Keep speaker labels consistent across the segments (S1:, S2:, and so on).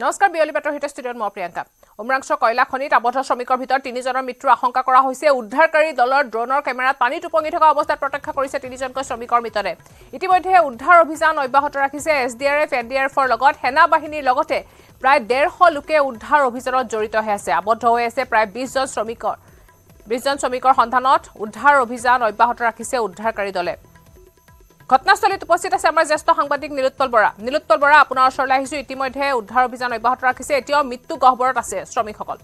S1: নমস্কাৰ বিয়লি বাতৰ হিত ষ্টুডিঅ'ত মই প্ৰিয়ংকা উমৰাংশ কয়লা খনিত আবদ্ধ শ্ৰমিকৰ ভিতৰত 3জনৰ মৃত্যুৰ আশংকা কৰা হৈছে উদ্ধাৰকাৰী দলৰ ড্ৰোনৰ কেমেৰাত পানীত উপঙি থকা অৱস্থাত প্ৰত্যক্ষ কৰিছে 3জনকৈ শ্ৰমিকৰ মৃতদেহ ইতিমধ্যে উদ্ধাৰ অভিযান অব্যাহত ৰাখিছে এছডিআৰএফ এনডিআৰএফৰ লগত সেনা বাহিনীৰ লগতে প্ৰায় 150 লোকে উদ্ধাৰ অভিযানত জড়িত হৈ আছে আবদ্ধ হৈ আছে প্ৰায় 20জন শ্ৰমিকৰ সন্ধানত উদ্ধাৰ অভিযান অব্যাহত ৰাখিছে উদ্ধাৰকাৰী দলে ঘটনাস্থলীত উপস্থিত আছে আমাৰ জ্যেষ্ঠ সাংবাদিক নীলোৎপল বৰা আপোনাৰ ওচৰলৈ আহিছো ইতিমধ্যে উদ্ধাৰ অভিযান অব্যাহত ৰাখিছে এতিয়াও মৃত্যু গহ্বৰত আছে শ্ৰমিকসকল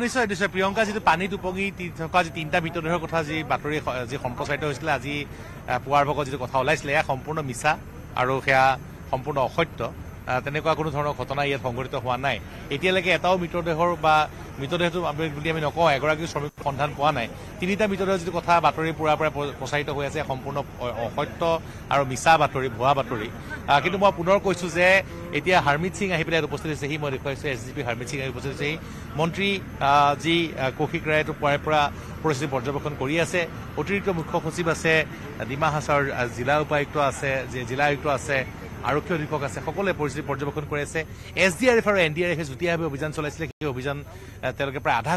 S2: নিশ্চয় নিশ্চয় প্ৰিয়ংকা যিটো পানীত উপঙি থকা যি 3টা মৃতদেহৰ কথা যি বাতৰি যি সম্প্ৰচাৰিত হৈছিলে আজি পুৱাৰ ভাগত যিটো কথা ওলাইছিলে এয়া সম্পূৰ্ণ মিছা আৰু সেয়া সম্পূৰ্ণ অসত্য তেনেকুৱা কোনো ধৰণৰ ঘটনা ইয়াত সংঘটিত হোৱা নাই এতিয়ালৈকে এটাও মৃতদেহটো বুলি আমি নকওঁ এগৰাকী শ্ৰমিক সন্ধান পোৱা নাই 3টা মৃতদেহৰ যিটো কথা বাতৰি পুৰা প্ৰচাৰিত হৈ আছে সম্পূৰ্ণ অসত্য আৰু মিছা বাতৰি ভুৱা বাতৰি কিন্তু মই পুনৰ কৈছো যে এতিয়া হাৰমিত সিং আহি পেলাই উপস্থিত হৈছেহি মই দেখুৱাইছো এছডিপি হাৰমিত সিং আহি উপস্থিত হৈছেহি মন্ত্ৰী যি কৌশিক ৰায়েতো পুৱাৰে পৰা পৰিস্থিতি পৰ্যবেক্ষণ কৰি আছে অতিৰিক্ত মুখ্য সচিব আছে ডিমা হাছাৰ জিলা উপায়ুক্ত আছে জিলা আয়ুক্ত আছে আৰক্ষী অধীক্ষক আছে সকলোৱে পৰিস্থিতি পৰ্যবেক্ষণ কৰি আছে এছডিআৰএফ আৰু এনডিআৰএফে যুটীয়াভাৱে অভিযান চলাইছিলে সেই অভিযান তেওঁলোকে প্ৰায় আধা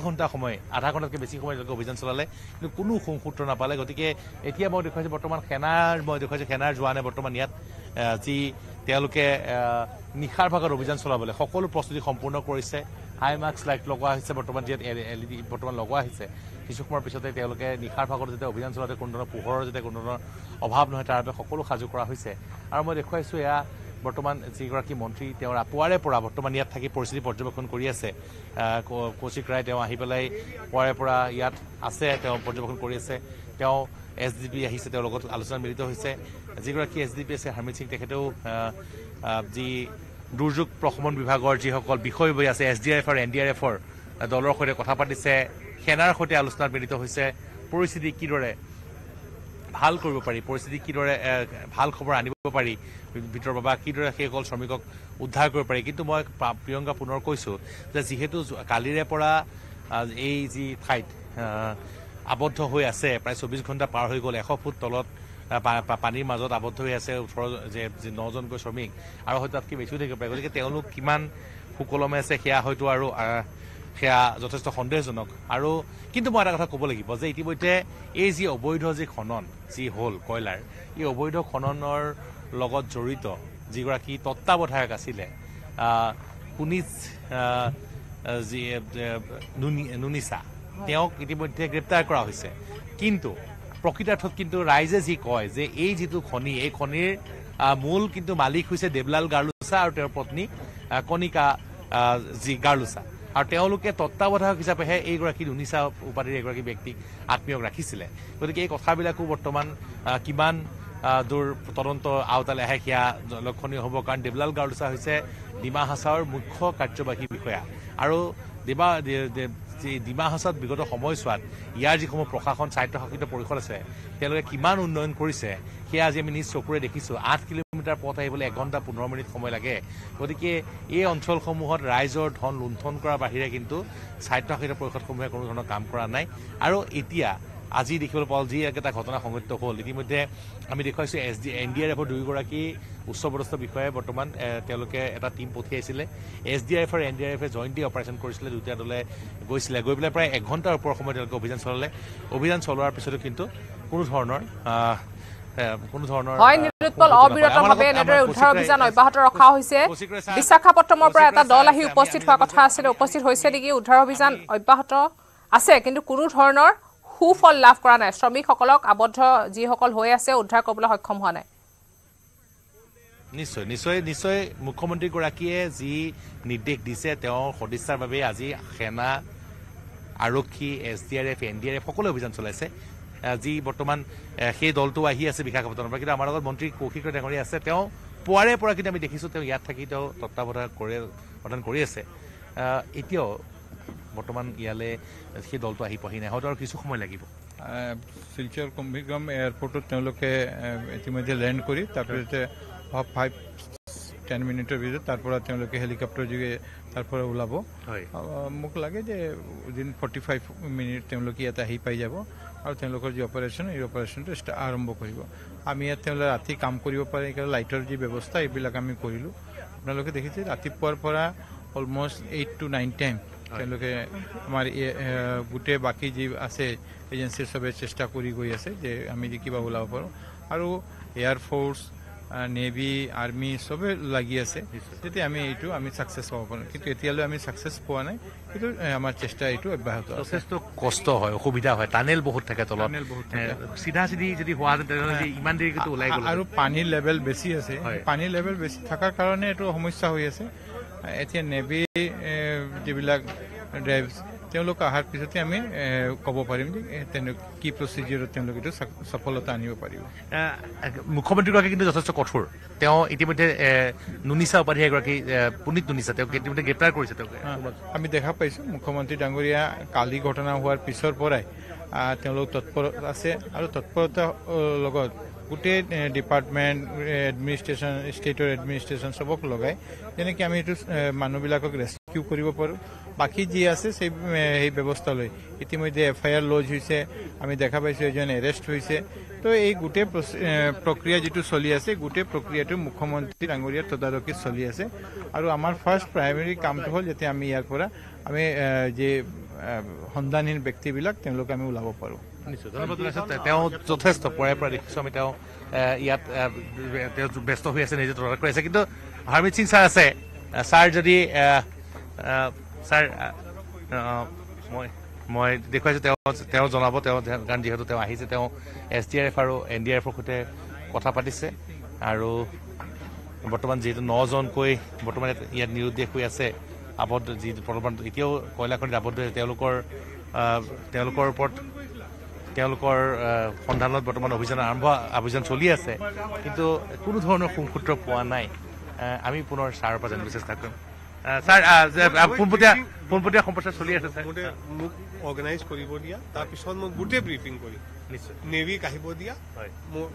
S2: ঘণ্টাতকৈ বেছি সময় তেওঁলোকে অভিযান চলালে কিন্তু কোনো সূত্ৰ নাপালে গতিকে এতিয়া মই দেখুৱাইছো বৰ্তমান সেনাৰ জোৱানে বৰ্তমান ইয়াত যি তেওঁলোকে নিশাৰ ভাগত অভিযান চলাবলৈ সকলো প্ৰস্তুতি সম্পূৰ্ণ কৰিছে হাই মাস্ক লাইট লগোৱা হৈছে বৰ্তমান ইয়াত LED বৰ্তমান লগোৱা হৈছে কিছু সময়ৰ পিছতে তেওঁলোকে নিশাৰ ভাগত যেতিয়া অভিযান চলাওঁতে কোনো ধৰণৰ পোহৰৰ যেতিয়া কোনো ধৰণৰ অভাৱ নহয় তাৰ বাবে সকলো সাজু কৰা হৈছে আৰু মই দেখুৱাইছো এয়া বৰ্তমান যিগৰাকী মন্ত্ৰী তেওঁৰ পুৱাৰে পৰা বৰ্তমান ইয়াত থাকি পৰিস্থিতি পৰ্যবেক্ষণ কৰি আছে কৌশিক ৰায় তেওঁ আহি পেলাই পুৱাৰে পৰা ইয়াত আছে তেওঁ পৰ্যবেক্ষণ কৰি আছে তেওঁ এছডিপি আহিছে তেওঁৰ লগত আলোচনা মিলিত হৈছে যিগৰাকী এছডিপি আছে হাৰমিত সিং তেখেতেও যি দুৰ্যোগ প্ৰশমন বিভাগৰ যিসকল বিষয়ববী আছে এছডিআৰএফ আৰু এনডিআৰএফৰ দলৰ সৈতে কথা পাতিছে সেনাৰ সৈতে আলোচনাত মিলিত হৈছে পৰিস্থিতি কিদৰে ভাল কৰিব পাৰি পৰিস্থিতি কিদৰে ভাল খবৰ আনিব পাৰি ভিতৰৰ বা কিদৰে সেইসকল শ্ৰমিকক উদ্ধাৰ কৰিব পাৰি কিন্তু মই প্ৰিয়ংকা পুনৰ কৈছো যে যিহেতু কালিৰে পৰা এই যি ঠাইত আবদ্ধ হৈ আছে প্ৰায় 24 ঘণ্টা পাৰ হৈ গ'ল 100 ফুট তলত পানীৰ মাজত আবদ্ধ হৈ আছে ওচৰৰ যে 9জনকৈ শ্ৰমিক আৰু হয়তো তাতকৈ বেছিও থাকিব পাৰে গতিকে তেওঁলোক কিমান সুকলমে আছে সেয়া হয়তো আৰু সেয়া যথেষ্ট সন্দেহজনক আৰু কিন্তু মই এটা কথা ক'ব লাগিব যে ইতিমধ্যে এই যি অবৈধ যি খনন যি হ'ল কয়লাৰ এই অবৈধ খননৰ লগত জড়িত যিগৰাকী তত্ত্বাৱধায়ক আছিলে পুনিচ যি নুনিছা তেওঁক ইতিমধ্যে গ্ৰেপ্তাৰ কৰা হৈছে কিন্তু প্ৰকৃতাৰ্থত কিন্তু ৰাইজে যি কয় যে এই যিটো খনি এই খনিৰ মূল কিন্তু মালিক হৈছে দেৱলাল গাৰ্লুছা আৰু তেওঁৰ পত্নী কণিকা যি গাৰ্লুছা আৰু তেওঁলোকে তত্ত্বাৱধায়ক হিচাপেহে এইগৰাকী নুনিছা উপাধিৰ এগৰাকী ব্যক্তিক আত্মীয়ক ৰাখিছিলে গতিকে এই কথাবিলাকো বৰ্তমান কিমান দূৰ তদন্ত আওতালে আহে সেয়া লক্ষণীয় হ'ব কাৰণ দেৱলাল গাৰ্লুছা হৈছে ডিমা হাছাওৰ মুখ্য কাৰ্যবাহী বিষয়া আৰু ডিমা হাছাওত বিগত সময়ছোৱাত ইয়াৰ যিসমূহ প্ৰশাসন স্বায়ত্তশাসিত পৰিষদ আছে তেওঁলোকে কিমান উন্নয়ন কৰিছে সেয়া আজি আমি নিজ চকুৰে দেখিছোঁ 8 কিলোমিটাৰ পথ আহিবলৈ 1 ঘণ্টা 15 মিনিট সময় লাগে গতিকে এই অঞ্চলসমূহত ৰাইজৰ ধন লুণ্ঠন কৰাৰ বাহিৰে কিন্তু স্বায়ত্তশাসিত পৰিষদসমূহে কোনো ধৰণৰ কাম কৰা নাই আৰু এতিয়া আজি দেখিবলৈ পাওঁ যি এটা ঘটনা সংঘটিত হ'ল ইতিমধ্যে আমি দেখুৱাইছোঁ এনডিআৰএফৰ 2গৰাকী উচ্চপদস্থ বিষয়াই বৰ্তমান তেওঁলোকে এটা টীম পঠিয়াইছিলে এছডিআৰএফ আৰু এনডিআৰএফে জইণ্টলি অপাৰেশ্যন কৰিছিলে দুটা দলে গৈছিলে গৈ পেলাই প্ৰায় 1 ঘণ্টাৰ ওপৰ সময় তেওঁলোকে অভিযান চলালে অভিযান চলোৱাৰ পিছতো কিন্তু কোনো ধৰণৰ
S1: হয় নিৰুৎপল অবিৰতভাৱে এনেদৰে উদ্ধাৰ অভিযান অব্যাহত ৰখা হৈছে বিশাখাপট্টনৰ পৰা এটা দল আহি উপস্থিত হোৱা কথা আছিলে উপস্থিত হৈছে নেকি উদ্ধাৰ অভিযান অব্যাহত আছে কিন্তু কোনো ধৰণৰ সুফল লাভ কৰা নাই শ্ৰমিকসকলক আবদ্ধ যিসকল হৈ আছে উদ্ধাৰ কৰিবলৈ সক্ষম হোৱা নাই
S2: নিশ্চয় নিশ্চয় নিশ্চয় মুখ্যমন্ত্ৰীগৰাকীয়ে যি নিৰ্দেশ দিছে তেওঁৰ সদিচ্ছাৰ বাবে আজি সেনা আৰক্ষী এছডিআৰএফ এনডিআৰএফ সকলো অভিযান চলাইছে যি বৰ্তমান সেই দলটো আহি আছে বিশাখাপট্টনৰ পৰা কিন্তু আমাৰ লগত মন্ত্ৰী কৌশিক ৰায় আছে তেওঁ পুৱাৰে পৰা কিন্তু আমি দেখিছোঁ তেওঁ ইয়াত থাকি তেওঁ তত্ত্বাৱধান প্ৰদান কৰি আছে এতিয়াও বৰ্তমান ইয়ালে সেই দলটো আহি পোৱাহি নাই হয়তো আৰু কিছু সময় লাগিব
S3: শিলচৰ কুম্ভিগ্ৰাম এয়াৰপৰ্টত তেওঁলোকে ইতিমধ্যে লেণ্ড কৰি তাৰপিছতে 5-10 মিনিটৰ ভিতৰত তাৰ পৰা তেওঁলোকে হেলিকপ্টাৰ যোগে তাৰ পৰা ওলাব মোক লাগে যে উইদিন 45 মিনিট তেওঁলোকে ইয়াতে আহি পাই যাব আৰু তেওঁলোকৰ যি অপাৰেশ্যন এই অপাৰেশ্যনটো আৰম্ভ কৰিব আমি ইয়াত তেওঁলোকে ৰাতি কাম কৰিব পাৰে লাইটৰ যি ব্যৱস্থা এইবিলাক আমি কৰিলোঁ আপোনালোকে দেখিছে ৰাতিপুৱাৰ পৰা অলমষ্ট 8 to 9 টাইম তেওঁলোকে আমাৰ গোটেই বাকী যি আছে এজেঞ্চিৰ চবে চেষ্টা কৰি গৈ আছে যে আমি যে কিবা ওলাব পাৰোঁ আৰু এয়াৰফ'ৰ্চ নেভি আৰ্মি চবে লাগি আছে তেতিয়া আমি ছাকচেছ হ'ব পাৰোঁ কিন্তু এতিয়ালৈ আমি ছাকচেছ পোৱা নাই কিন্তু আমাৰ চেষ্টা এইটো অব্যাহত
S2: যথেষ্ট কষ্ট হয় অসুবিধা হয় টানেল বহুত থাকে তলত চিধা চিধি যদি হোৱা তেনেহ'লে ইমান দেৰিকৈ ওলাই গ'ল
S3: আৰু পানীৰ লেভেল বেছি আছে পানীৰ লেভেল বেছি থকাৰ কাৰণে এইটো সমস্যা হৈ আছে এতিয়া নেভি যিবিলাক ড্ৰাইভ তেওঁলোক অহাৰ পিছতে আমি ক'ব পাৰিম যে কি প্ৰচিডিউৰত তেওঁলোকে এইটো সফলতা আনিব পাৰিব
S2: মুখ্যমন্ত্ৰীগৰাকী কিন্তু যথেষ্ট কঠোৰ তেওঁ ইতিমধ্যে নুনিচা উপাধি এগৰাকী পুনিত নুনিচা তেওঁক ইতিমধ্যে গ্ৰেপ্তাৰ কৰিছে তেওঁক
S3: আমি দেখা পাইছোঁ মুখ্যমন্ত্ৰী ডাঙৰীয়া কালি ঘটনা হোৱাৰ পিছৰ পৰাই তেওঁলোক তৎপৰ আছে আৰু তৎপৰতাৰ লগত গোটেই ডিপাৰ্টমেণ্ট এডমিনিষ্ট্ৰেশ্যন ষ্টেটৰ এডমিনিষ্ট্ৰেশ্যন চবক লগাই যেনেকৈ আমি এইটো মানুহবিলাকক ৰেস্কিউ কৰিব পাৰোঁ বাকী যি আছে সেই ব্যৱস্থা লৈ ইতিমধ্যে FIR লজ হৈছে আমি দেখা পাইছোঁ এজন এৰেষ্ট হৈছে তো এই গোটেই প্ৰক্ৰিয়া যিটো চলি আছে গোটেই প্ৰক্ৰিয়াটো মুখ্যমন্ত্ৰী ডাঙৰীয়াৰ তদাৰকীত চলি আছে আৰু আমাৰ ফাৰ্ষ্ট প্ৰাইমেৰী কামটো হ'ল যাতে আমি ইয়াৰ পৰা আমি যে সন্ধানহীন ব্যক্তিবিলাক তেওঁলোকে আমি ওলাব পাৰোঁ
S2: নিশ্চয় ধন্যবাদ জনাইছোঁ তেওঁ যথেষ্ট পৰাই পৰা দেখিছোঁ আমি তেওঁ ইয়াত তেওঁ ব্যস্ত হৈ আছে নিজে তদাৰক কৰি আছে কিন্তু হাৰমিত সিং ছাৰ আছে ছাৰ যদি ছাৰ মই দেখুৱাইছোঁ তেওঁ জনাব তেওঁ কাৰণ যিহেতু তেওঁ আহিছে তেওঁ SDRF আৰু NDRFৰ সৈতে কথা পাতিছে আৰু বৰ্তমান যিহেতু 9জনকৈ বৰ্তমান ইয়াত নিৰুদ্দেশ হৈ আছে আবদ্ধ যি বৰ্তমান এতিয়াও কয়লাখনিত আবদ্ধ হৈছে তেওঁলোকৰ ওপৰত তেওঁলোকৰ সন্ধানত বৰ্তমান অভিযান চলি আছে কিন্তু কোনো ধৰণৰ সুসূত্ৰ পোৱা নাই আমি পুনৰ ছাৰৰ পৰা জানিব চেষ্টা কৰিম ছাৰ পোনপটীয়া সম্প্ৰচাৰ চলি আছে ছাৰ
S4: মোক অৰ্গেনাইজ কৰিব দিয়া তাৰপিছত মই গোটেই ব্ৰিফিং কৰিম
S2: নিশ্চয়
S4: নেভিক আহিব দিয়া মোৰ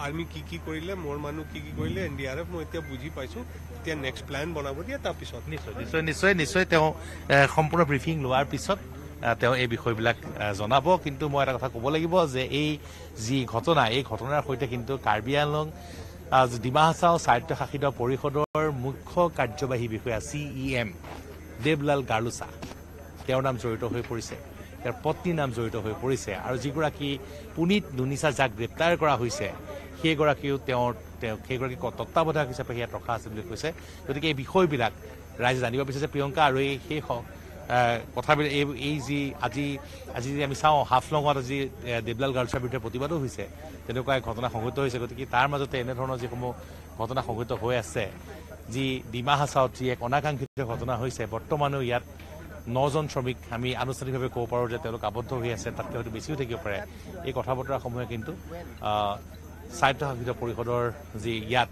S4: আৰ্মি কি কৰিলে মোৰ মানুহ কি কৰিলে NDRF মই এতিয়া বুজি পাইছোঁ এতিয়া নেক্সট প্লেন বনাব দিয়া তাৰপিছত
S2: নিশ্চয় তেওঁ সম্পূৰ্ণ ব্ৰিফিং লোৱাৰ পিছত তেওঁ এই বিষয়বিলাক জনাব কিন্তু মই এটা কথা ক'ব লাগিব যে এই যি ঘটনা এই ঘটনাৰ সৈতে কিন্তু কাৰ্বি আংলং ডিমা হাছাও স্বায়ত্তশাসিত পৰিষদৰ মুখ্য কাৰ্যবাহী বিষয়া CEM দেৱলাল গাৰ্লুছা তেওঁৰ নাম জড়িত হৈ পৰিছে তেওঁৰ পত্নীৰ নাম জড়িত হৈ পৰিছে আৰু যিগৰাকী পুনিত নুনিচা যাক গ্ৰেপ্তাৰ কৰা হৈছে সেইগৰাকীও সেইগৰাকী তত্ত্বাৱধায়ক হিচাপে ইয়াত ৰখা আছে বুলি কৈছে গতিকে এই বিষয়বিলাক ৰাইজে জানিব বিচাৰিছে প্ৰিয়ংকা আৰু সেই কথাবিলাক এই যি আজি যদি আমি চাওঁ হাফলঙত আজি দেৱলাল গাৰ্লছাৰ বিৰুদ্ধে প্ৰতিবাদো হৈছে তেনেকুৱা ঘটনা সংঘটিত হৈছে গতিকে তাৰ মাজতে এনেধৰণৰ যিসমূহ ঘটনা সংঘটিত হৈ আছে যি ডিমা হাছাওত যি এক অনাকাংক্ষিত ঘটনা হৈছে বৰ্তমানেও ইয়াত 9জন শ্ৰমিক আমি আনুষ্ঠানিকভাৱে ক'ব পাৰোঁ যে তেওঁলোক আবদ্ধ হৈ আছে তাতকৈ হয়তো বেছিও থাকিব পাৰে এই কথা বতৰাসমূহে কিন্তু স্বায়ত্তশাসিত পৰিষদৰ যি ইয়াত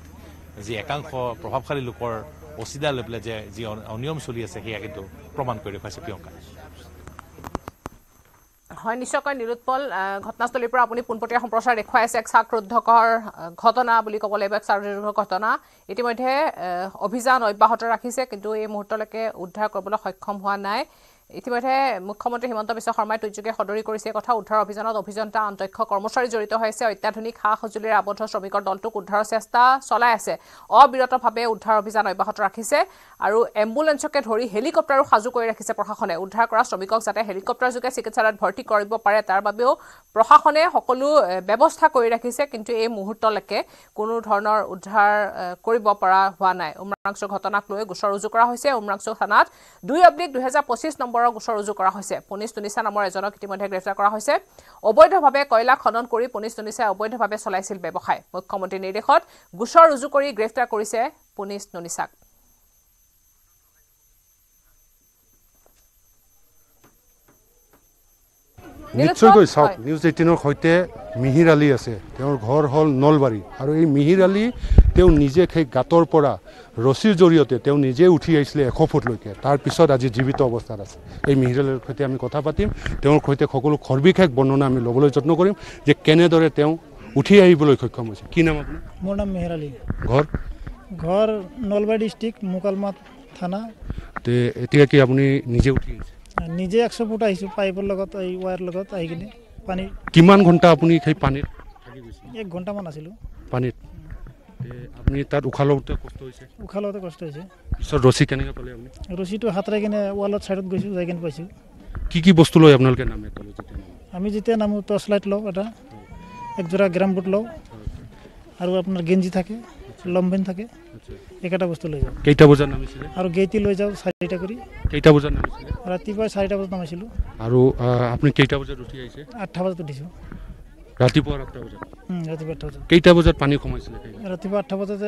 S2: যি একাংশ প্ৰভাৱশালী লোকৰ অচিদা লৈ পেলাই যে যি অনিয়ম চলি আছে সেয়া কিন্তু প্ৰমাণ কৰি দেখুৱাইছে প্ৰিয়ংকা
S1: হয় নিশ্চয়কৈ নিৰুৎপল ঘটনাস্থলীৰ পৰা আপুনি পোনপটীয়া সম্প্ৰচাৰ দেখুৱাই আছে এক শ্বাসৰুদ্ধকৰ ঘটনা বুলি ক'ব লাগিব এক শ্বাসৰুদ্ধকৰ ঘটনা ইতিমধ্যে অভিযান অব্যাহত ৰাখিছে কিন্তু এই মুহূৰ্তলৈকে উদ্ধাৰ কৰিবলৈ সক্ষম হোৱা নাই ইতিমধ্যে মুখ্যমন্ত্ৰী হিমন্ত বিশ্ব শৰ্মাই টুইটযোগে সদৰি কৰিছে কথা উদ্ধাৰ অভিযানত অভিযন্তা আন্তঃক্ষ কৰ্মচাৰী জড়িত হৈছে অত্যাধুনিক সা সঁজুলিৰে আবদ্ধ শ্ৰমিকৰ দলটোক উদ্ধাৰৰ চেষ্টা চলাই আছে অবিৰতভাৱে উদ্ধাৰ অভিযান অব্যাহত ৰাখিছে আৰু এম্বুলেন্সকে ধৰি হেলিকপ্টাৰো সাজু কৰি ৰাখিছে প্ৰশাসনে উদ্ধাৰ কৰা শ্ৰমিকক যাতে হেলিকপ্টাৰ যোগে চিকিৎসালয়ত ভৰ্তি কৰিব পাৰে তাৰ বাবেও প্ৰশাসনে সকলো ব্যৱস্থা কৰি ৰাখিছে কিন্তু এই মুহূৰ্তলৈকে কোনো ধৰণৰ উদ্ধাৰ কৰিব পৰা হোৱা নাই উমৰাংচু ঘটনাক লৈ গোচৰ ৰুজু কৰা হৈছে উমৰাংচু থানাত 2/2025 নম্বৰৰ গোচৰ ৰুজু কৰা হৈছে পুনিচ নুনিচা নামৰ এজনক ইতিমধ্যে গ্ৰেপ্তাৰ কৰা হৈছে অবৈধভাৱে কয়লা খনন কৰি পুনিচ নুনিচাই অবৈধভাৱে চলাইছিল ব্যৱসায় মুখ্যমন্ত্ৰীৰ নিৰ্দেশত গোচৰ ৰুজু কৰি গ্ৰেপ্তাৰ কৰিছে পুনিচ নুনিচাক
S5: নিশ্চয়কৈ চাওক নিউজ 18ৰ সৈতে মিহিৰ আলী আছে তেওঁৰ ঘৰ হ'ল নলবাৰী আৰু এই মিহিৰ আলী তেওঁ নিজে সেই গাঁতৰ পৰা ৰছীৰ জৰিয়তে তেওঁ নিজে উঠি আহিছিলে 100 ফুটলৈকে তাৰপিছত আজি জীৱিত অৱস্থাত আছে এই মিহিৰ আলীৰ সৈতে আমি কথা পাতিম তেওঁৰ সৈতে সকলো খৰবিশেষ বৰ্ণনা আমি ল'বলৈ যত্ন কৰিম যে কেনেদৰে তেওঁ উঠি আহিবলৈ সক্ষম হৈছে কি নাম আপোনাৰ
S6: মোৰ নাম মিহিৰ আলী
S5: ঘৰ
S6: নলবাৰী ডিষ্ট্ৰিক্ট মুকালমা থানা
S5: তে এতিয়া কি আপুনি নিজে উঠি আহিছে
S6: নিজে 100 ফুট আহিছোঁ পাইপৰ লগত এই ৱায়াৰ লগত আহি কিনে পানী
S5: কিমান ঘণ্টা আপুনি সেই পানীত থাকি গৈছিল
S6: 1 ঘণ্টামান আছিলোঁ
S5: পানীত আপুনি তাত উশাহ লওঁতে কষ্ট হৈছে
S6: উশাহ লওঁতে কষ্ট হৈছে
S5: পিছত ৰছী কেনেকৈ পালে আপুনি
S6: ৰছীটো হাতৰাই কিনে ৱালত ছাইডত গৈছোঁ যাই কিনে পাইছোঁ
S5: কি বস্তু লৈ আপোনালোকে নামে তলত যেতিয়া
S6: আমি যেতিয়া নামো টৰ্চ লাইট লওঁ এটা একযোৰা গ্ৰাম বুট লওঁ আৰু আপোনাৰ গেঞ্জি থাকে লম্বেন থাকে এইকেইটা বস্তু লৈ যাওঁ
S5: কেইটা বজাত নামিছিলে
S6: আৰু গেইটি লৈ যাওঁ 4টা কৰি
S5: কেইটা বজাত নামিছিলে
S6: ৰাতিপুৱা 4টা বজাত নামিছিলোঁ
S5: আৰু আপুনি কেইটা বজাত উঠি আহিছে
S6: 8টা বজাত উঠিছোঁ
S5: ৰাতিপুৱা 8টা বজাত
S6: ৰাতিপুৱা 8টা বজাত
S5: কেইটা বজাত পানী সোমাইছিলে
S6: ৰাতিপুৱা 8টা বজাতে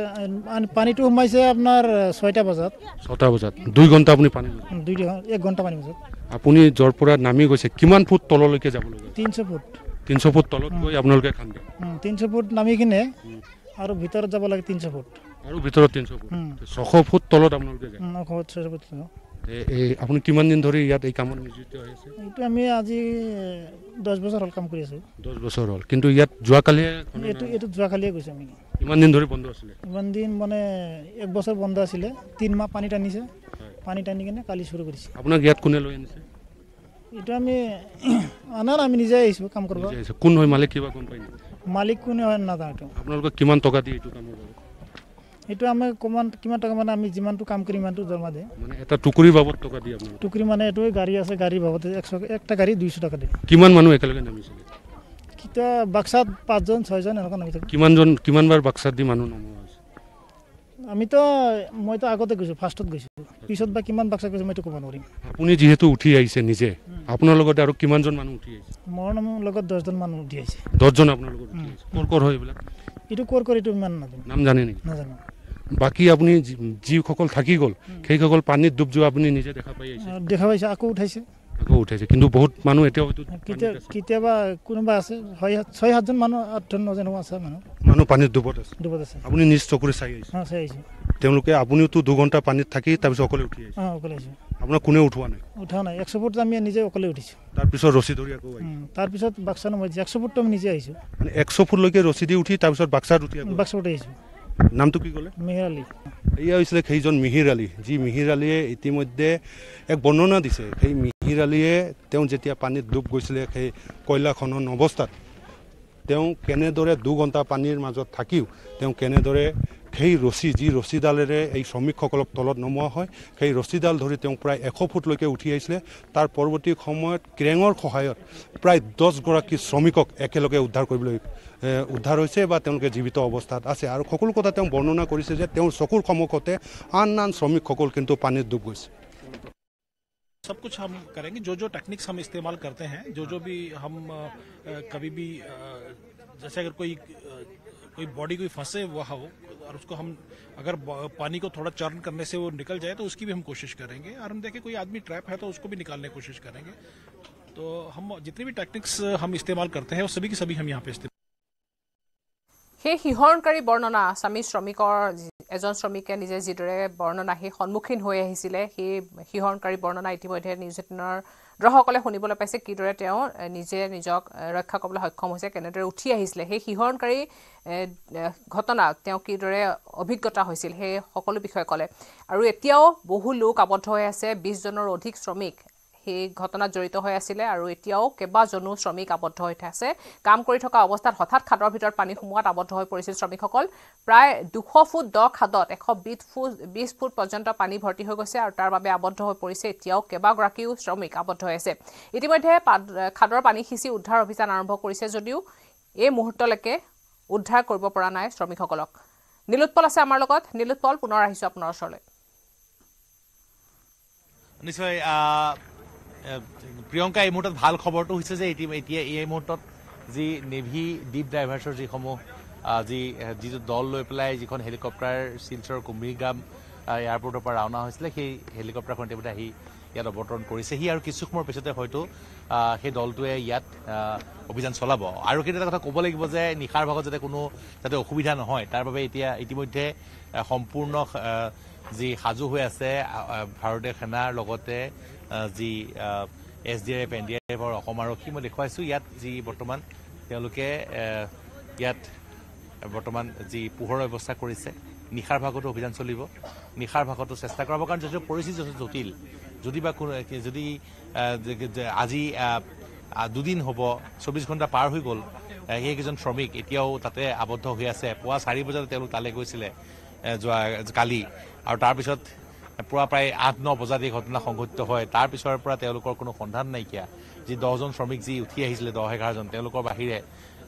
S6: পানীটো সোমাইছে আপোনাৰ 6টা বজাত
S5: 6টা বজাত 2 ঘণ্টা আপুনি পানী
S6: 1 ঘণ্টা পানী বজাত
S5: আপুনি য'ৰ পৰা নামি গৈছে কিমান ফুট তললৈকে যাব লগা
S6: 300 ফুট
S5: 300 ফুট তলত গৈ আপোনালোকে খান্দে
S6: 300 ফুট নামি কিনে আৰু ভিতৰত যাব লাগে 300 ফুট
S5: আৰু ভিতৰত 300 ফুট 600 ফুট তলত আপোনালোকে যায়
S6: 600 ফুট
S5: আপুনি কিমান দিন ধৰি ইয়াত এই কামত নিয়োজিত হৈ আছে
S6: এইটো আমি আজি 10 বছৰ হ'ল কাম কৰি আছোঁ
S5: 10 বছৰ হ'ল কিন্তু ইয়াত যোৱাকালি
S6: এইটো যোৱাকালিয়ে গৈছোঁ আমি
S5: ইমান দিন ধৰি বন্ধ আছিলে
S6: ইমান দিন মানে 1 বছৰ বন্ধ আছিলে 3 মাহ পানী টানিছে পানী টানি কিনে কালি শুৰু কৰিছে
S5: আপোনাক ইয়াত কোনে লৈ আনিছে
S6: এইটো আমি আমি নিজে আহিছোঁ কাম কৰিব
S5: কোন হয় মালিক কিবা গম পাই নেকি
S6: মালিক কোনে হয় নাজানো
S5: আপোনালোকক কিমান টকা দিয়ে এইটো কামৰ বাবে
S6: এইটো আমি কিমান টকা মানে আমি যিমানটো কাম কৰিম ইমানটো দৰমহা দিয়ে
S5: মানে এটা টুকুৰি বাবদ টকা দিয়ে আপোনালোক
S6: টুকুৰি মানে এইটো গাড়ী আছে গাড়ী বাবদে 100 একটা গাড়ী 200 টকা দিয়ে
S5: কিমান মানুহ একেলগে নামিছিলে
S6: কিটা বাক্সাত 5 জন 6 জন এনেকুৱা নামি থাকে
S5: কিমানবাৰ বাক্সাত দি মানুহ নমোৱা হৈছে
S6: মইতো আগতে গৈছোঁ ফাৰ্ষ্টত গৈছোঁ পিছত বা কিমান বাক্সা গৈছোঁ মইতো ক'ব নোৱাৰিম
S5: আপুনি যিহেতু উঠি আহিছে নিজে আপোনাৰ লগতে আৰু কিমানজন মানুহ উঠি আহিছে
S6: মোৰ লগত 10 জন মানুহ উঠি আহিছে
S5: 10 জন আপোনাৰ লগত উঠি আহিছে ক'ৰ হয় এইবিলাক
S6: এইটো ক'ৰ এইটো ইমান নাজানো
S5: নাম জানে নেকি
S6: নাজানো
S5: বাকী আপুনি যিসকল থাকি গ'ল সেইসকল পানীত ডুব যোৱা আপুনি নিজে দেখা পাই আহিছে
S6: দেখা পাইছে আকৌ উঠাইছে
S5: কিন্তু বহুত মানুহ এতিয়াও
S6: কেতিয়াবা কোনোবা আছে 6-7 জন মানুহ 8-9 জন আছে
S5: মানুহ পানীত ডুবত আছে আপুনি নিজ চকুৰে চাই আহিছে
S6: চাই আহিছে
S5: তেওঁলোকে আপুনিওতো 2 ঘণ্টা পানীত থাকি তাৰপিছত অকলে উঠি আহিছে
S6: অকলে আহিছে
S5: আপোনাক কোনে উঠোৱা নাই
S6: 100 ফুট আমি নিজে অকলে উঠিছোঁ
S5: তাৰপিছত ৰছী ধৰি আকৌ
S6: তাৰপিছত বাক্সা নমাইছে 100 ফুট আমি নিজে আহিছোঁ
S5: মানে 100 ফুটলৈকে ৰছী দি উঠি তাৰপিছত বাক্সাত উঠি
S6: আহিছোঁ
S5: নামটো কি ক'লে
S6: মিহিৰ আলী
S5: এয়া হৈছিলে সেইজন মিহিৰ আলী যি মিহিৰ আলীয়ে ইতিমধ্যে এক বৰ্ণনা দিছে সেই মিহিৰ আলীয়ে তেওঁ যেতিয়া পানীত ডুব গৈছিলে সেই কয়লা খনন অৱস্থাত তেওঁ কেনেদৰে 2 ঘণ্টা পানীৰ মাজত থাকিও তেওঁ কেনেদৰে সেই যি ৰছীডালেৰে এই শ্ৰমিকসকলক তলত নমোৱা হয় সেই ৰছীডাল ধৰি তেওঁ প্ৰায় 100 ফুটলৈকে উঠি আহিছিলে তাৰ পৰৱৰ্তী সময়ত ক্ৰেঙৰ সহায়ত প্ৰায় 10 গৰাকী শ্ৰমিকক একেলগে উদ্ধাৰ হৈছে বা তেওঁলোকে জীৱিত অৱস্থাত আছে আৰু সকলো কথা তেওঁ বৰ্ণনা কৰিছে যে তেওঁৰ চকুৰ সন্মুখতে আন শ্ৰমিকসকল কিন্তু পানীত ডুব গৈছে
S7: सब कुछ हम करेंगे जो टेक्निक्स हम इस्तेमाल करते हैं जो भी हम कभी भी जैसे अगर कोई बॉडी कोई फंसे हुआ हो और उसको हम अगर पानी को थोड़ा चर्न करने से वो निकल जाए तो उसकी भी हम कोशिश करेंगे और हम देखें कोई आदमी ट्रैप है तो उसको भी निकालने की कोशिश करेंगे तो हम जितनी भी टेक्निक्स हम इस्तेमाल करते हैं वो सभी की सभी हम यहाँ पे इस्तेमाल
S1: সেই শিহৰণকাৰী বৰ্ণনা আছামী শ্ৰমিকৰ এজন শ্ৰমিকে নিজে যিদৰে বৰ্ণনা সেই সন্মুখীন হৈ আহিছিলে সেই শিহৰণকাৰী বৰ্ণনা ইতিমধ্যে নিউজ 18ৰ দৰ্শকসকলে শুনিবলৈ পাইছে কিদৰে তেওঁ নিজে নিজক ৰক্ষা কৰিবলৈ সক্ষম হৈছে কেনেদৰে উঠি আহিছিলে সেই শিহৰণকাৰী ঘটনা তেওঁ কিদৰে অভিজ্ঞতা হৈছিল সেই সকলো বিষয়ে ক'লে আৰু এতিয়াও বহু লোক আবদ্ধ হৈ আছে 20 জনৰ অধিক শ্ৰমিক সেই ঘটনাত জড়িত হৈ আছিল আৰু এতিয়াও কেবাজনো শ্ৰমিক আবদ্ধ হৈ আছে কাম কৰি থকা অৱস্থাত হঠাৎ খাদৰ ভিতৰত পানী সোমোৱাত আবদ্ধ হৈ পৰিছিল শ্ৰমিকসকল প্ৰায় 200 ফুট দ খাদত 120 ফুট পৰ্যন্ত পানী ভৰ্তি হৈ গৈছে আৰু তাৰ বাবে আবদ্ধ হৈ পৰিছে এতিয়াও কেবাগৰাকীও শ্ৰমিক আবদ্ধ হৈ আছে ইতিমধ্যে খাদৰ পানী সিঁচি উদ্ধাৰ অভিযান আৰম্ভ কৰিছে যদিও এই মুহূৰ্তলৈকে উদ্ধাৰ কৰিব পৰা নাই শ্ৰমিকসকলক নীলোৎপল আছে আমাৰ লগত নীলোৎপল পুনৰ আহিছো আপোনাৰ ওচৰলৈ
S2: নিশ্চয় প্ৰিয়ংকা এই মুহূৰ্তত ভাল খবৰটো হৈছে যে এতিয়া এই মুহূৰ্তত যি নেভি ডিপ ডাইভাৰ্ছৰ যিটো দল লৈ পেলাই যিখন হেলিকপ্টাৰ শিলচৰ কুম্ভীগ্ৰাম এয়াৰপৰ্টৰ পৰা ৰাওনা হৈছিলে সেই হেলিকপ্টাৰখন ইতিমধ্যে আহি ইয়াত অৱতৰণ কৰিছেহি আৰু কিছু সময়ৰ পিছতে হয়তো সেই দলটোৱে ইয়াত অভিযান চলাব আৰু সেইটো এটা কথা ক'ব লাগিব যে নিশাৰ ভাগত যাতে অসুবিধা নহয় তাৰ বাবে এতিয়া ইতিমধ্যে সম্পূৰ্ণ যি সাজু হৈ আছে ভাৰতীয় সেনাৰ লগতে যি SDRF NDRF আৰু অসম আৰক্ষী মই দেখুৱাইছোঁ ইয়াত যি বৰ্তমান তেওঁলোকে ইয়াত বৰ্তমান যি পোহৰৰ ব্যৱস্থা কৰিছে নিশাৰ ভাগতো অভিযান চলিব নিশাৰ ভাগতো চেষ্টা কৰাব কাৰণ যথেষ্ট পৰিস্থিতি যথেষ্ট জটিল যদি আজি দুদিন হ'ব 24 ঘণ্টা পাৰ হৈ গ'ল সেইকেইজন শ্ৰমিক এতিয়াও তাতে আবদ্ধ হৈ আছে পুৱা 4 বজাত তেওঁলোক তালৈ গৈছিলে যোৱা কালি আৰু তাৰপিছত পুৱা প্ৰায় 8-9 বজাত এই ঘটনা সংঘটিত হয় তাৰ পিছৰ পৰা তেওঁলোকৰ কোনো সন্ধান নাইকিয়া যি 10জন শ্ৰমিক যি উঠি আহিছিলে 10-11জন তেওঁলোকৰ বাহিৰে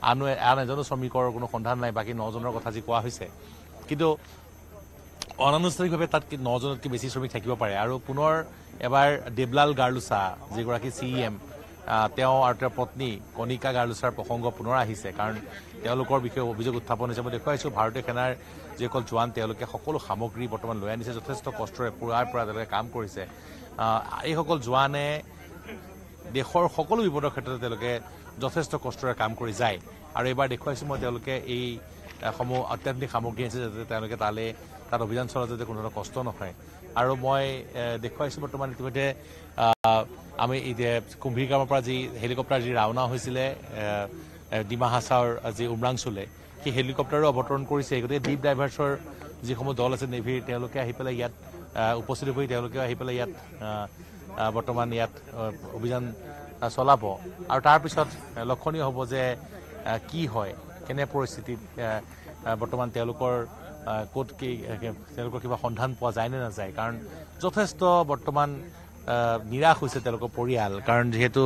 S2: আন এজনো শ্ৰমিকৰ কোনো সন্ধান নাই বাকী 9জনৰ কথা যি কোৱা হৈছে কিন্তু অনানুষ্ঠানিকভাৱে তাত 9জনতকৈ বেছি শ্ৰমিক থাকিব পাৰে আৰু পুনৰ এবাৰ দেবলাল গাৰ্লুচা যিগৰাকী CEM তেওঁ আৰু তেওঁৰ পত্নী কণিকা গাৰ্লুচাৰ প্ৰসংগ পুনৰ আহিছে কাৰণ তেওঁলোকৰ বিষয়ে অভিযোগ উত্থাপন হৈছে মই দেখুৱাইছোঁ ভাৰতীয় সেনাৰ যিসকল জোৱান তেওঁলোকে সকলো সামগ্ৰী বৰ্তমান লৈ আনিছে যথেষ্ট কষ্টৰে পুৱাৰ পৰা তেওঁলোকে কাম কৰিছে এইসকল জোৱানে দেশৰ সকলো বিপদৰ ক্ষেত্ৰতে তেওঁলোকে যথেষ্ট কষ্টৰে কাম কৰি যায় আৰু এইবাৰ দেখুৱাইছোঁ মই তেওঁলোকে এই সমূহ অত্যাধুনিক সামগ্ৰী আছে যাতে তেওঁলোকে তাত অভিযান চলাত যাতে কোনো ধৰণৰ কষ্ট নহয় আৰু মই দেখুৱাইছোঁ বৰ্তমান ইতিমধ্যে আমি কুম্ভীৰগ্ৰামৰ পৰা যি হেলিকপ্টাৰ যি ৰাওনা হৈছিলে ডিমা হাছাওৰ যি উমৰাংচুলে সেই হেলিকপ্টাৰো অৱতৰণ কৰিছে গতিকে ডিপ ডাইভাৰ্ছৰ যিসমূহ দল আছে নেভিৰ তেওঁলোকে আহি পেলাই ইয়াত উপস্থিত হৈ তেওঁলোকে আহি পেলাই ইয়াত বৰ্তমান ইয়াত অভিযান চলাব আৰু তাৰপিছত লক্ষণীয় হ'ব যে কি হয় কেনে পৰিস্থিতিত বৰ্তমান তেওঁলোকৰ ক'ত কি তেওঁলোকৰ কিবা সন্ধান পোৱা যায় নে নাযায় কাৰণ যথেষ্ট বৰ্তমান নিৰাশ হৈছে তেওঁলোকৰ পৰিয়াল কাৰণ যিহেতু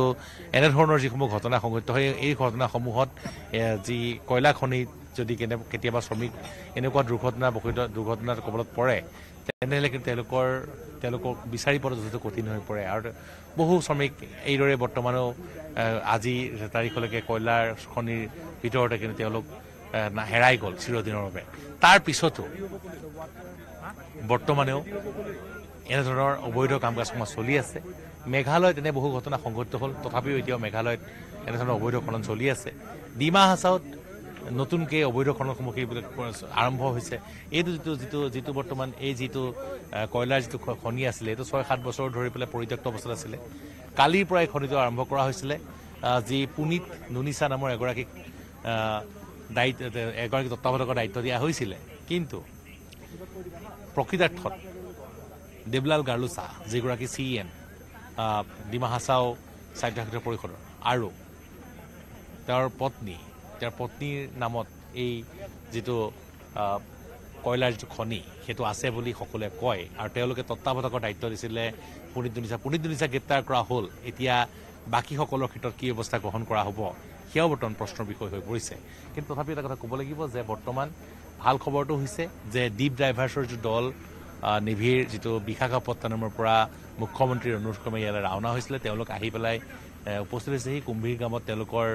S2: এনেধৰণৰ যিসমূহ ঘটনা সংঘটিত হয় এই ঘটনাসমূহত যি কয়লা খনিত যদি কেতিয়াবা শ্ৰমিক এনেকুৱা দুৰ্ঘটনাৰ কবলত পৰে তেনেহ'লে কিন্তু তেওঁলোকক বিচাৰি পোৱাটো যথেষ্ট কঠিন হৈ পৰে আৰু বহু শ্ৰমিক এইদৰে বৰ্তমানো আজি তাৰিখলৈকে কয়লাৰ খনিৰ ভিতৰতে কিন্তু তেওঁলোক হেৰাই গ'ল চিৰদিনৰ বাবে তাৰ পিছতো বৰ্তমানেও এনেধৰণৰ অবৈধ কাম কাজসমূহ চলি আছে মেঘালয়ত এনে বহু ঘটনা সংঘটিত হ'ল তথাপিও এতিয়াও মেঘালয়ত এনেধৰণৰ অবৈধ খনন চলি আছে ডিমা হাছাওত নতুনকৈ অবৈধ খননসমূহ আৰম্ভ হৈছে এইটো যিটো বৰ্তমান এই যিটো কয়লাৰ যিটো খনি আছিলে এইটো 6-7 বছৰ ধৰি পেলাই পৰিত্যক্ত অৱস্থাত আছিলে কালিৰ পৰা এই খনিটো আৰম্ভ কৰা হৈছিলে যি পুনিত নুনিছা নামৰ এগৰাকী তত্ত্বাৱধায়কৰ দায়িত্ব দিয়া হৈছিলে কিন্তু প্ৰকৃতাৰ্থত দেবলাল গাৰ্লুচা যিগৰাকী CEM ডিমা হাছাও স্বায়ত্তশাসিত পৰিষদৰ আৰু তেওঁৰ পত্নীৰ নামত এই যিটো কয়লাৰ যিটো খনি সেইটো আছে বুলি সকলোৱে কয় আৰু তেওঁলোকে তত্ত্বাৱধায়কৰ দায়িত্ব দিছিলে পুনিত নুনিছা গ্ৰেপ্তাৰ কৰা হ'ল এতিয়া বাকীসকলৰ ক্ষেত্ৰত কি ব্যৱস্থা গ্ৰহণ কৰা হ'ব সেয়াও বৰ্তমান প্ৰশ্নৰ বিষয় হৈ পৰিছে কিন্তু তথাপি এটা কথা ক'ব লাগিব যে বৰ্তমান ভাল খবৰটো হৈছে যে ডিপ ডাইভাৰ্ছৰ যিটো দল নেভিৰ যিটো বিশাখাপট্টনমৰ পৰা মুখ্যমন্ত্ৰীৰ অনুৰোধক্ৰমে ইয়ালৈ ৰাওনা হৈছিলে তেওঁলোক আহি পেলাই উপস্থিত হৈছেহি কুম্ভীৰগ্ৰামত তেওঁলোকৰ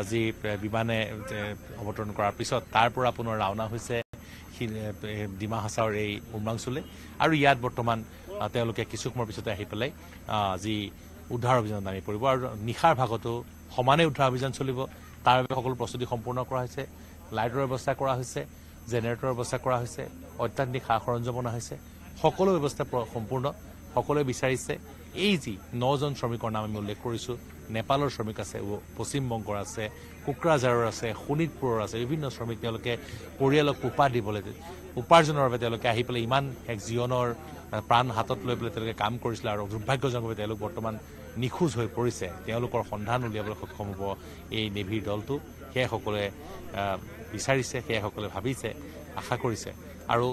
S2: যি বিমানে অৱতৰণ কৰাৰ পিছত তাৰ পৰা পুনৰ ৰাওনা হৈছে ডিমা হাছাওৰ এই উমৰাংচুলে আৰু ইয়াত বৰ্তমান তেওঁলোকে কিছু সময়ৰ পিছতে আহি পেলাই যি উদ্ধাৰ অভিযানত নামি পৰিব আৰু নিশাৰ ভাগতো সমানে উদ্ধাৰ অভিযান চলিব তাৰ বাবে সকলো প্ৰস্তুতি সম্পূৰ্ণ কৰা হৈছে লাইটৰ ব্যৱস্থা কৰা হৈছে জেনেৰেটৰৰ ব্যৱস্থা কৰা হৈছে অত্যাধুনিক সা সৰঞ্জাম অনা হৈছে সকলো ব্যৱস্থা সম্পূৰ্ণ সকলোৱে বিচাৰিছে এই যি 9জন শ্ৰমিকৰ নাম আমি উল্লেখ কৰিছোঁ নেপালৰ শ্ৰমিক আছে পশ্চিমবংগৰ আছে কোকৰাঝাৰৰ আছে শোণিতপুৰৰ আছে বিভিন্ন শ্ৰমিক তেওঁলোকে পৰিয়ালক পোপা দিবলৈ উপাৰ্জনৰ বাবে তেওঁলোকে আহি পেলাই ইমান এক জীৱনৰ প্ৰাণ হাতত লৈ পেলাই তেওঁলোকে কাম কৰিছিলে আৰু দুৰ্ভাগ্যজনকভাৱে তেওঁলোক বৰ্তমান নিখোজ হৈ পৰিছে তেওঁলোকৰ সন্ধান উলিয়াবলৈ সক্ষম হ'ব এই নেভিৰ দলটো সেয়া সকলোৱে বিচাৰিছে সেয়া সকলোৱে ভাবিছে আশা কৰিছে আৰু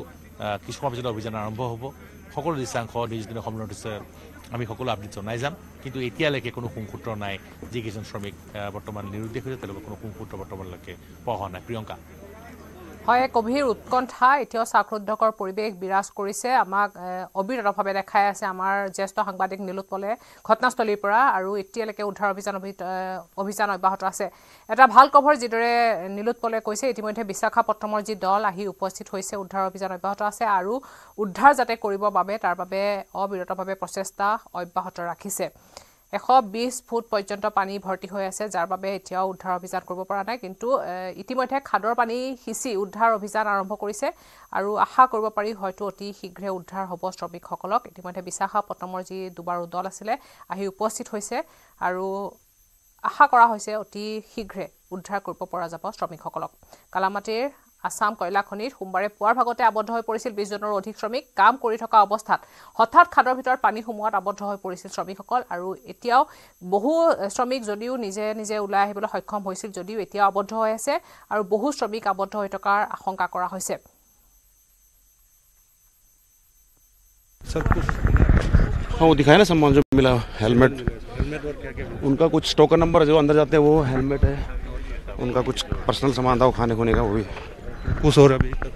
S2: কিছু সময়ৰ পিছত অভিযান আৰম্ভ হ'ব সকলো দৃশ্যাংশ নিজ দিনৰ সন্মিলনত আমি সকলো আপডেট জনাই যাম কিন্তু এতিয়ালৈকে কোনো সুংসূত্ৰ নাই যিকেইজন শ্ৰমিক বৰ্তমান নিৰুদ্দেশ হৈছে তেওঁলোকৰ কোনো সুংসূত্ৰ বৰ্তমানলৈকে পোৱা হোৱা নাই প্ৰিয়ংকা
S1: হয় গভীৰ উৎকণ্ঠা এতিয়াও চাকৰুদ্ধকৰ পৰিৱেশ বিৰাজ কৰিছে আমাক অবিৰতভাৱে দেখাই আছে আমাৰ জ্যেষ্ঠ সাংবাদিক নীলোৎ পলে ঘটনাস্থলীৰ পৰা আৰু এতিয়ালৈকে উদ্ধাৰ অভিযান অব্যাহত আছে এটা ভাল খবৰ যিদৰে নীলোৎ পলে কৈছে ইতিমধ্যে বিশাখাপট্টনমৰ যি দল আহি উপস্থিত হৈছে উদ্ধাৰ অভিযান অব্যাহত আছে আৰু উদ্ধাৰ যাতে কৰিবৰ বাবে তাৰ বাবে অবিৰতভাৱে প্ৰচেষ্টা অব্যাহত ৰাখিছে 120 ফুট পৰ্যন্ত পানী ভৰ্তি হৈ আছে যাৰ বাবে এতিয়াও উদ্ধাৰ অভিযান কৰিব পৰা নাই কিন্তু ইতিমধ্যে খাদৰ পানী হিচি উদ্ধাৰ অভিযান আৰম্ভ কৰিছে আৰু আশা কৰিব পাৰি হয়তো অতি শীঘ্ৰে উদ্ধাৰ হ'ব শ্ৰমিকসকলক ইতিমধ্যে বিশাখাপট্টনমৰ যি দুবাৰু দল আছিলে আহি উপস্থিত হৈছে আৰু আশা কৰা হৈছে অতি শীঘ্ৰে উদ্ধাৰ কৰিব পৰা যাব শ্ৰমিকসকলক কালামাটিৰ আছাম কয়লা খনিত সোমবাৰে পুৱাৰ ভাগতে আবদ্ধ হৈ পৰিছিল 20 জনৰো অধিক শ্ৰমিক কাম কৰি থকা অৱস্থাত হঠাৎ খাদৰ ভিতৰত পানী সোমোৱাত আবদ্ধ হৈ পৰিছিল শ্ৰমিকসকল আৰু এতিয়াও বহু শ্ৰমিক যদিও নিজে ওলাই আহিবলৈ সক্ষম হৈছিল যদিও এতিয়াও আবদ্ধ হৈ আছে আৰু বহু শ্ৰমিক আবদ্ধ হৈ থকাৰ আশংকা কৰা হৈছে
S8: हाँ वो दिखाया ना सामान जो मिला हेलमेट उनका कुछ टोकन नंबर जो अंदर जाते हैं वो हेलमेट है उनका कुछ पर्सनल सामान था वो खाने खोने का वो भी
S5: कुछ और अभी तक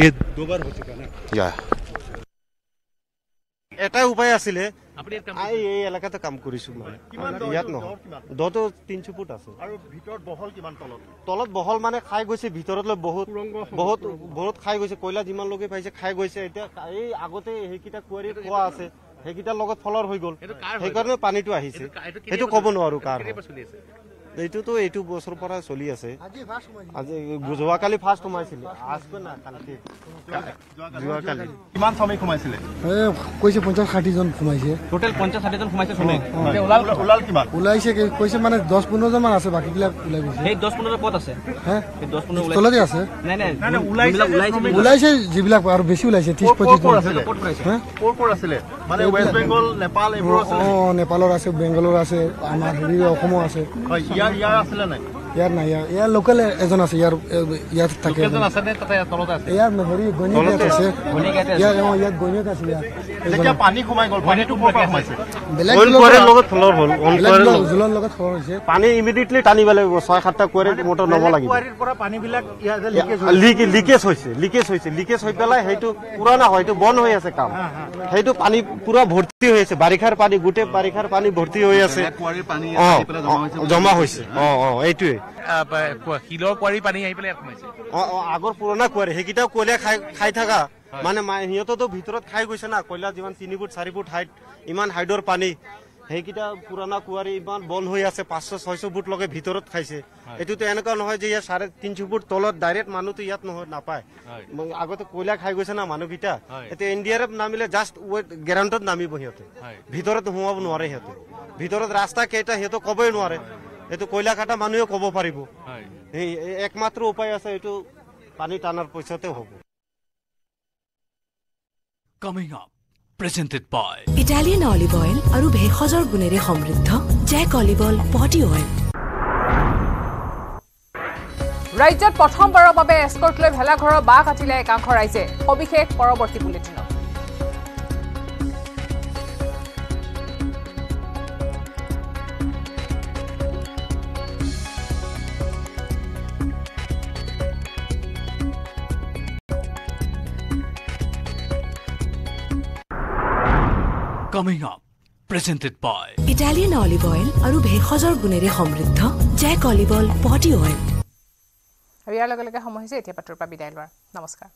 S5: ये 2 बार हो चुका ना
S8: या
S9: এটাই উপায় আছিলে এই এলেকাতে কাম কৰিছো মানে ইয়াত নহয় দটো 300 ফুট আছে আৰু ভিতৰত বহল কিমান তলত বহল মানে খাই গৈছে ভিতৰলৈ বহুত খাই গৈছে কয়লা যিমান লোকে পাইছে খাই গৈছে এতিয়া এই আগতে সেইকিটা কুৱাৰী কোৱা আছে সেইকিটাৰ লগত ফলৰ হৈ গ'ল সেইকাৰণে পানীটো আহিছে সেইটো ক'ব নোৱাৰো কাৰ এইটো এইটো বছৰৰ পৰা চলি আছে আজি যোৱাকালি ফাৰ্ষ্ট সোমাইছিল আজকে না কালি যোৱাকালি কিমান শ্ৰমিক সোমাইছিলে
S10: কৈছে 50-60 জন সোমাইছে
S9: টোটেল 50-60 জন সোমাইছে শ্ৰমিক
S10: ওলাল কিমান ওলাইছে কৈছে মানে 10-15 জন মান আছে বাকিবিলাক ওলাই গৈছে
S9: এই 10-15 পদ আছে
S10: হ্যাঁ
S9: এই 10-15
S10: তলতে আছে
S9: নাই
S10: ওলাইছে যিবিলাক আৰু বেছি ওলাইছে 30-25 জন
S9: আছে ক'ৰ আছিলে মানে ওয়েস্ট বেংগল নেপাল এইবোৰ আছে
S10: নেপালৰ আছে বেংগলৰ আছে আমাৰ হেৰি অসমৰ আছে
S9: ইয়াৰ আছিলে নাই
S10: ইয়াৰ নাই ইয়াৰ লোকেল এজন আছে ইয়াত থাকে
S9: এজন আছে নে তাতে তলত আছে
S10: ইয়াৰ হেৰি গণিত আছে ইয়াত গণিত আছে
S9: যেতিয়া পানী সোমাই গ'ল পানীটো ক'ৰ পৰা সোমাইছে
S10: বেলেগ
S9: লগত ফলৰ হ'ল
S10: জুলৰ লগত ফলৰ হৈছে
S9: পানী ইমিডিয়েটলি টানিব লাগিব 6-7টা কুৱাৰীৰ মোটৰ নব লাগিব কুৱাৰীৰ পৰা পানীবিলাক লিকেজ হৈ পেলাই সেইটো পুৰণা হয় সেইটো বন্ধ হৈ আছে কাম সেইটো পানী পুৰা ভৰ্তি হৈ আছে বাৰিষাৰ পানী গোটেই বাৰিষাৰ পানী ভৰ্তি হৈ আছে কুৱাৰীৰ পানী জমা হৈছে এইটোৱে
S2: শিলৰ কুৱাৰী পানী আহি পেলাই সোমাইছে
S9: আগৰ পুৰণা কুৱাৰী সেইকেইটা কয়লা খাই থাকা মানে সিহঁততো ভিতৰত খাই গৈছে না কয়লা যিমান 3 ফুট 4 ফুট হাইট ইমান হাইটৰ পানী সেইকেইটা পুৰণা কুৱাৰী ইমান বন্ধ হৈ আছে 500-600 ফুট লগে ভিতৰত খাইছে এইটোতো এনেকুৱা নহয় যে ইয়াত 350 ফুট তলত ডাইৰেক্ট মানুহটো ইয়াত নহয় নাপায় আগতে কয়লা খাই গৈছে না মানুহকেইটা এতিয়া NDRF নামিলে জাষ্ট গ্ৰাউণ্ডত নামিব সিহঁতে ভিতৰত সোমাব নোৱাৰে সিহঁতে ভিতৰত ৰাস্তা কেইটা সিহঁতে ক'বই নোৱাৰে এইটো কয়লা কাটা মানুহে ক'ব পাৰিব এই একমাত্ৰ উপায় আছে এইটো পানী টানাৰ পইচাতে হ'ব
S11: Coming up, presented by
S12: Italian olive oil আৰু ভেষজৰ গুণেৰে সমৃদ্ধ Jack olive oil body oil
S1: ৰাজ্যত প্ৰথমবাৰৰ বাবে এস্কৰ্ট লৈ ভেলাঘৰৰ বাহ কাটিলে একাংশ ৰাইজে সবিশেষ পৰৱৰ্তী বুলেটিনত
S11: Coming up, presented by
S12: Italian olive oil আৰু ভেষজৰ গুণেৰে সমৃদ্ধ Jack olive oil body oil
S1: ইয়াৰ লগে লগে সময় হৈছে এতিয়া পাত্ৰৰ পৰা বিদায় লোৱাৰ নমস্কাৰ